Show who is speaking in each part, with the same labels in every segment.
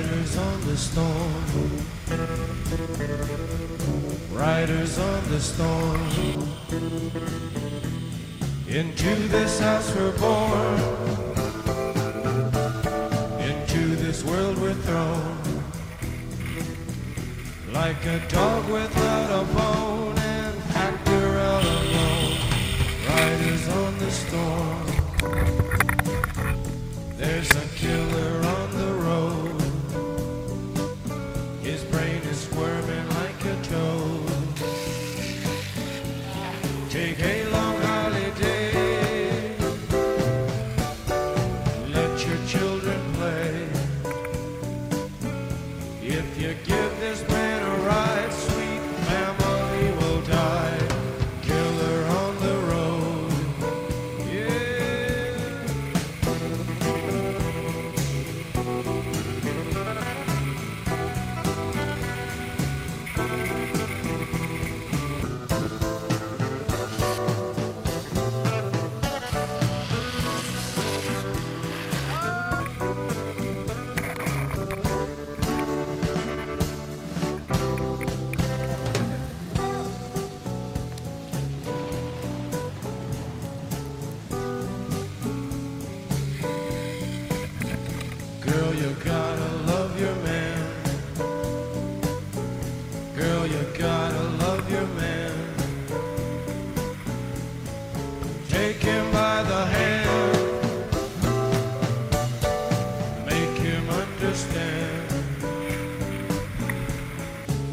Speaker 1: Riders on the storm, riders on the storm. Into this house we're born, into this world we're thrown, like a dog without a bone, an actor out alone. Riders on the storm, there's a killer on the road. His brain is squirming like a toad. Take a long holiday, let your children play. If you give this man a ride, sweet family will die. Killer on the road, yeah. Girl, you gotta love your man. Girl, you gotta love your man. Take him by the hand, make him understand.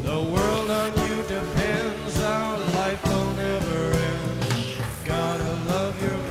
Speaker 1: The world on you depends, our life will never end. Gotta love your man.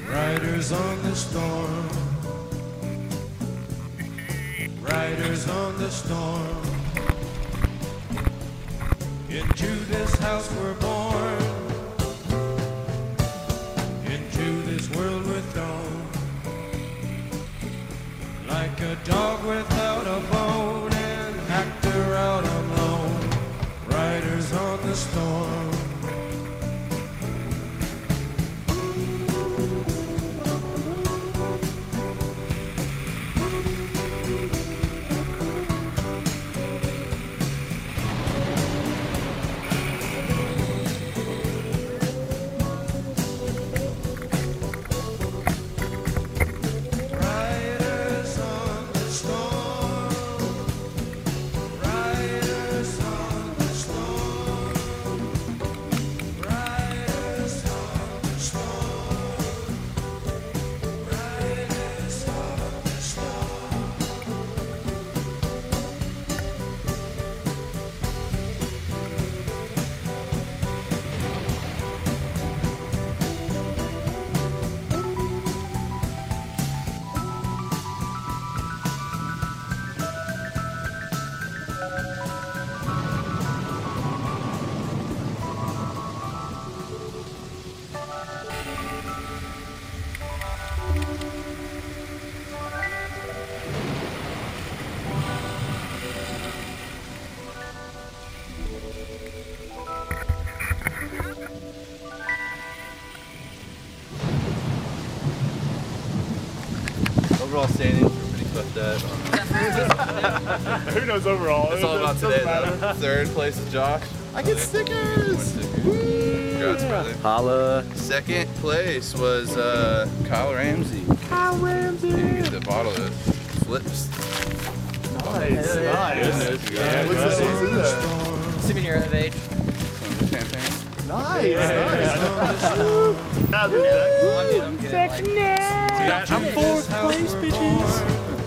Speaker 1: Riders on the storm, riders on the storm. Into this house we're born, into this world we're thrown, like a dog without a bone, an actor out alone. Riders on the storm.
Speaker 2: overall standings, we're pretty cooked at.
Speaker 3: Who knows overall?
Speaker 2: It's all about today, though. Third place is Josh.
Speaker 3: I get stickers!
Speaker 2: Congrats, brother.
Speaker 4: Holla.
Speaker 2: Second place was Kyle Ramsey.
Speaker 3: Kyle Ramsey!
Speaker 2: You get the bottle that flips.
Speaker 3: Nice. Nice.
Speaker 2: Yeah,
Speaker 3: What's this?
Speaker 5: Souvenir of age.
Speaker 2: Champagne.
Speaker 3: Nice.
Speaker 5: I'm fourth place, bitches.